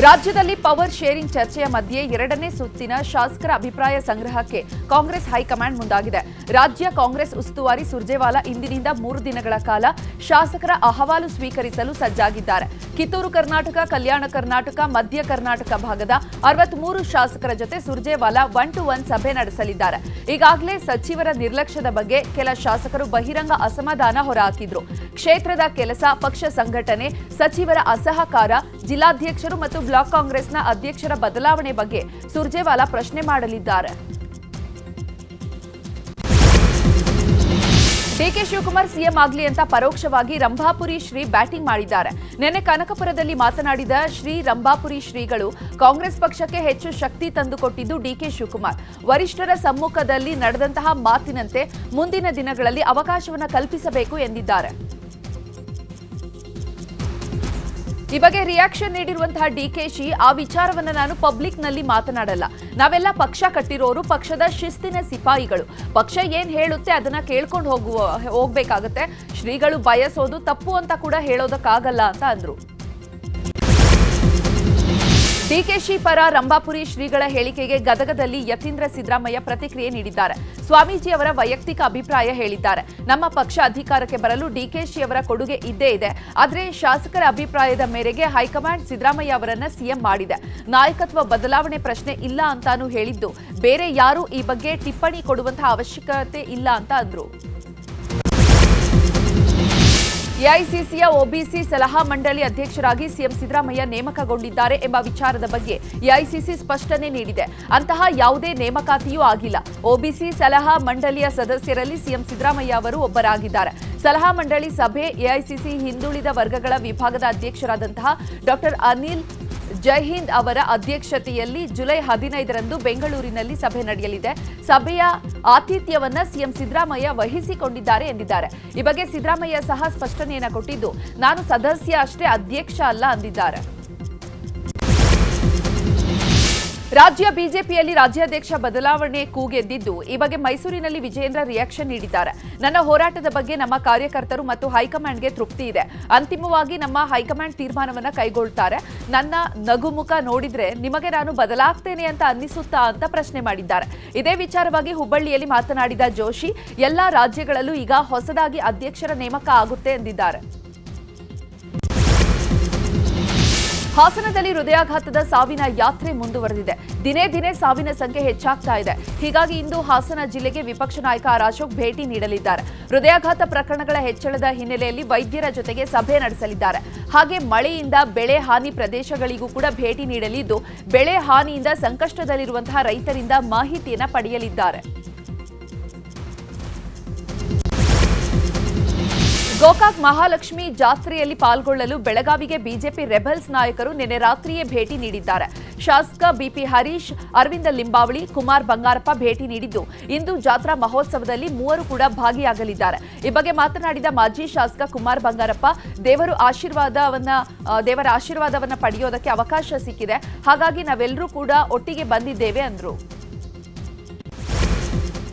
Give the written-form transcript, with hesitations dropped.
ರಾಜ್ಯದಲ್ಲಿ power sharing ಚರ್ಚೆಯ ಮಧ್ಯೆ ಎರಡನೇ ಸುತ್ತಿನ ಶಾಸಕರ ಅಭಿಪ್ರಾಯ ಸಂಗ್ರಹಕ್ಕೆ ಕಾಂಗ್ರೆಸ್ ಹೈಕಮಾಂಡ್ ಮುಂದಾಗಿದೆ. ರಾಜ್ಯ ಕಾಂಗ್ರೆಸ್ ಉಸ್ತುವಾರಿ ಸುರ್ಜೇವಾಲಾ ಇಂದಿನಿಂದ 3 ದಿನಗಳ ಕಾಲ ಶಾಸಕರ ಅಹವಾಲು ಸ್ವೀಕರಿಸಲು ಸಜ್ಜಾಗಿದ್ದಾರೆ. ಕಿತ್ತೂರು ಕರ್ನಾಟಕ, ಕಲ್ಯಾಣ ಕರ್ನಾಟಕ, ಮಧ್ಯ ಕರ್ನಾಟಕ ಭಾಗದ 63 ಶಾಸಕರ ಜೊತೆ ಸುರ್ಜೇವಾಲಾ 1-to-1 ಸಭೆ ನಡೆಸಲಿದ್ದಾರೆ. ಈಗಾಗಲೇ ಸಚಿವರ ನಿರ್ಲಕ್ಷ್ಯದ ಬಗ್ಗೆ ಕೆಲ ಶಾಸಕರು ಬಹಿರಂಗ ಅಸಮಾಧಾನ ಹೊರಹಾಕಿದ್ರು. ಕ್ಷೇತ್ರದ ಕೆಲಸ, ಪಕ್ಷ ಸಂಘಟನೆ, ಸಚಿವರ ಅಸಹಕಾರ, ಜಿಲ್ಲಾಧ್ಯಕ್ಷರು ಮತ್ತು ಬ್ಲಾಕ್ ಕಾಂಗ್ರೆಸ್ನ ಅಧ್ಯಕ್ಷರ ಬದಲಾವಣೆ ಬಗ್ಗೆ ಸುರ್ಜೇವಾಲಾ ಪ್ರಶ್ನೆ ಮಾಡಲಿದ್ದಾರೆ. ಡಿಕೆ ಶಿವಕುಮಾರ್ ಸಿಎಂ ಆಗಲಿ ಅಂತ ಪರೋಕ್ಷವಾಗಿ ರಂಭಾಪುರಿ ಶ್ರೀ ಬ್ಯಾಟಿಂಗ್ ಮಾಡಿದ್ದಾರೆ. ನಿನ್ನೆ ಕನಕಪುರದಲ್ಲಿ ಮಾತನಾಡಿದ ಶ್ರೀ ರಂಭಾಪುರಿ ಶ್ರೀಗಳು ಕಾಂಗ್ರೆಸ್ ಪಕ್ಷಕ್ಕೆ ಹೆಚ್ಚು ಶಕ್ತಿ ತಂದುಕೊಟ್ಟಿದ್ದು ಡಿಕೆ ಶಿವಕುಮಾರ್. ವರಿಷ್ಠರ ಸಮ್ಮುಖದಲ್ಲಿ ನಡೆದಂತಹ ಮಾತಿನಂತೆ ಮುಂದಿನ ದಿನಗಳಲ್ಲಿ ಅವಕಾಶವನ್ನು ಕಲ್ಪಿಸಬೇಕು ಎಂದಿದ್ದಾರೆ. ಈ ಬಗ್ಗೆ ರಿಯಾಕ್ಷನ್ ನೀಡಿರುವಂತಹ ಡಿಕೆಶಿ, ಆ ವಿಚಾರವನ್ನು ನಾನು ಪಬ್ಲಿಕ್ನಲ್ಲಿ ಮಾತನಾಡಲ್ಲ. ನಾವೆಲ್ಲ ಪಕ್ಷ ಕಟ್ಟಿರೋರು, ಪಕ್ಷದ ಶಿಸ್ತಿನ ಸಿಪಾಯಿಗಳು. ಪಕ್ಷ ಏನ್ ಹೇಳುತ್ತೆ ಅದನ್ನ ಕೇಳ್ಕೊಂಡು ಹೋಗ್ಬೇಕಾಗತ್ತೆ. ಶ್ರೀಗಳು ಬಯಸೋದು ತಪ್ಪು ಅಂತ ಕೂಡ ಹೇಳೋದಕ್ಕಾಗಲ್ಲ ಅಂತ ಅಂದ್ರು. ಡಿಕೆಶಿ ಪರ ರಂಭಾಪುರಿ ಶ್ರೀಗಳ ಹೇಳಿಕೆಗೆ ಗದಗದಲ್ಲಿ ಯತೀಂದ್ರ ಸಿದ್ದರಾಮಯ್ಯ ಪ್ರತಿಕ್ರಿಯೆ ನೀಡಿದ್ದಾರೆ. ಸ್ವಾಮೀಜಿ ಅವರ ವೈಯಕ್ತಿಕ ಅಭಿಪ್ರಾಯ ಹೇಳಿದ್ದಾರೆ. ನಮ್ಮ ಪಕ್ಷ ಅಧಿಕಾರಕ್ಕೆ ಬರಲು ಡಿಕೆಶಿ ಅವರ ಕೊಡುಗೆ ಇದ್ದೇ ಇದೆ. ಆದರೆ ಶಾಸಕರ ಅಭಿಪ್ರಾಯದ ಮೇರೆಗೆ ಹೈಕಮಾಂಡ್ ಸಿದ್ದರಾಮಯ್ಯ ಅವರನ್ನ ಸಿಎಂ ಮಾಡಿದೆ. ನಾಯಕತ್ವ ಬದಲಾವಣೆ ಪ್ರಶ್ನೆ ಇಲ್ಲ ಅಂತಾನೂ ಹೇಳಿದ್ದು, ಬೇರೆ ಯಾರೂ ಈ ಬಗ್ಗೆ ಟಿಪ್ಪಣಿ ಕೊಡುವಂತಹ ಅವಶ್ಯಕತೆ ಇಲ್ಲ ಅಂತ ಅಂದ್ರು. ಎಐಸಿಸಿಯ ಒಬಿಸಿ ಸಲಹಾ ಮಂಡಳಿ ಅಧ್ಯಕ್ಷರಾಗಿ ಸಿಎಂ ಸಿದ್ದರಾಮಯ್ಯ ನೇಮಕಗೊಂಡಿದ್ದಾರೆ ಎಂಬ ವಿಚಾರದ ಬಗ್ಗೆ ಎಐಸಿಸಿ ಸ್ಪಷ್ಟನೆ ನೀಡಿದೆ. ಅಂತಹ ಯಾವುದೇ ನೇಮಕಾತಿಯೂ ಆಗಿಲ್ಲ. ಒಬಿಸಿ ಸಲಹಾ ಮಂಡಳಿಯ ಸದಸ್ಯರಲ್ಲಿ ಸಿಎಂ ಸಿದ್ದರಾಮಯ್ಯ ಅವರು ಒಬ್ಬರಾಗಿದ್ದಾರೆ. ಸಲಹಾ ಮಂಡಳಿ ಸಭೆ ಎಐಸಿಸಿ ಹಿಂದುಳಿದ ವರ್ಗಗಳ ವಿಭಾಗದ ಅಧ್ಯಕ್ಷರಾದಂತಹ ಡಾಕ್ಟರ್ ಅನಿಲ್ ಜೈಹಿಂದ್ ಅವರ ಅಧ್ಯಕ್ಷತೆಯಲ್ಲಿ ಜುಲೈ 15ರಂದು ಬೆಂಗಳೂರಿನಲ್ಲಿ ಸಭೆ ನಡೆಯಲಿದೆ. ಸಭೆಯ ಆತಿಥ್ಯವನ್ನ ಸಿಎಂ ಸಿದ್ದರಾಮಯ್ಯ ವಹಿಸಿಕೊಂಡಿದ್ದಾರೆ ಎಂದಿದ್ದಾರೆ. ಈ ಬಗ್ಗೆ ಸಿದ್ದರಾಮಯ್ಯ ಸಹ ಸ್ಪಷ್ಟನೆಯನ್ನು ಕೊಟ್ಟಿದ್ದು, ನಾನು ಸದಸ್ಯ ಅಷ್ಟೇ, ಅಧ್ಯಕ್ಷ ಅಲ್ಲ ಅಂದಿದ್ದಾರೆ. ರಾಜ್ಯ ಬಿಜೆಪಿಯಲ್ಲಿ ರಾಜ್ಯಾಧ್ಯಕ್ಷ ಬದಲಾವಣೆ ಕೂಗೆದ್ದಿದ್ದು, ಈ ಬಗ್ಗೆ ಮೈಸೂರಿನಲ್ಲಿ ವಿಜಯೇಂದ್ರ ರಿಯಾಕ್ಷನ್ ನೀಡಿದ್ದಾರೆ. ನನ್ನ ಹೋರಾಟದ ಬಗ್ಗೆ ನಮ್ಮ ಕಾರ್ಯಕರ್ತರು ಮತ್ತು ಹೈಕಮಾಂಡ್ಗೆ ತೃಪ್ತಿ ಇದೆ. ಅಂತಿಮವಾಗಿ ನಮ್ಮ ಹೈಕಮಾಂಡ್ ತೀರ್ಮಾನವನ್ನ ಕೈಗೊಳ್ತಾರೆ. ನನ್ನ ನಗುಮುಖ ನೋಡಿದ್ರೆ ನಿಮಗೆ ನಾನು ಬದಲಾಗ್ತೇನೆ ಅಂತ ಅನ್ನಿಸುತ್ತಾ ಅಂತ ಪ್ರಶ್ನೆ ಮಾಡಿದ್ದಾರೆ. ಇದೇ ವಿಚಾರವಾಗಿ ಹುಬ್ಬಳ್ಳಿಯಲ್ಲಿ ಮಾತನಾಡಿದ ಜೋಶಿ, ಎಲ್ಲಾ ರಾಜ್ಯಗಳಲ್ಲೂ ಈಗ ಹೊಸದಾಗಿ ಅಧ್ಯಕ್ಷರ ನೇಮಕ ಆಗುತ್ತೆ ಎಂದಿದ್ದಾರೆ. ಹಾಸನದಲ್ಲಿ ಹೃದಯಾಘಾತದ ಸಾವಿನ ಯಾತ್ರೆ ಮುಂದುವರೆದಿದೆ. ದಿನೇ ದಿನೇ ಸಾವಿನ ಸಂಖ್ಯೆ ಹೆಚ್ಚಾಗ್ತಾ ಇದೆ. ಹೀಗಾಗಿ ಇಂದು ಹಾಸನ ಜಿಲ್ಲೆಗೆ ವಿಪಕ್ಷ ನಾಯಕ ಆರ್ ಅಶೋಕ್ ಭೇಟಿ ನೀಡಲಿದ್ದಾರೆ. ಹೃದಯಾಘಾತ ಪ್ರಕರಣಗಳ ಹೆಚ್ಚಳದ ಹಿನ್ನೆಲೆಯಲ್ಲಿ ವೈದ್ಯರ ಜೊತೆಗೆ ಸಭೆ ನಡೆಸಲಿದ್ದಾರೆ. ಹಾಗೆ ಮಳೆಯಿಂದ ಬೆಳೆ ಹಾನಿ ಪ್ರದೇಶಗಳಿಗೂ ಕೂಡ ಭೇಟಿ ನೀಡಲಿದ್ದು, ಬೆಳೆ ಹಾನಿಯಿಂದ ಸಂಕಷ್ಟದಲ್ಲಿರುವಂತಹ ರೈತರಿಂದ ಮಾಹಿತಿಯನ್ನು ಪಡೆಯಲಿದ್ದಾರೆ. ಗೋಕಾಕ್ ಮಹಾಲಕ್ಷ್ಮಿ ಜಾತ್ರೆಯಲ್ಲಿ ಪಾಲ್ಗೊಳ್ಳಲು ಬೆಳಗಾವಿಗೆ ಬಿಜೆಪಿ ರೆಬಲ್ಸ್ ನಾಯಕರು ನಿನ್ನೆ ರಾತ್ರಿಯೇ ಭೇಟಿ ನೀಡಿದ್ದಾರೆ. ಶಾಸಕ ಬಿಪಿ ಹರೀಶ್, ಅರವಿಂದ ಲಿಂಬಾವಳಿ, ಕುಮಾರ್ ಬಂಗಾರಪ್ಪ ಭೇಟಿ ನೀಡಿದ್ದು, ಇಂದು ಜಾತ್ರಾ ಮಹೋತ್ಸವದಲ್ಲಿ 3 ಕೂಡ ಭಾಗಿಯಾಗಲಿದ್ದಾರೆ. ಈ ಬಗ್ಗೆ ಮಾತನಾಡಿದ ಮಾಜಿ ಶಾಸಕ ಕುಮಾರ್ ಬಂಗಾರಪ್ಪ, ದೇವರ ಆಶೀರ್ವಾದವನ್ನ ಪಡೆಯೋದಕ್ಕೆ ಅವಕಾಶ ಸಿಕ್ಕಿದೆ. ಹಾಗಾಗಿ ನಾವೆಲ್ಲರೂ ಕೂಡ ಒಟ್ಟಿಗೆ ಬಂದಿದ್ದೇವೆ ಅಂದ್ರು.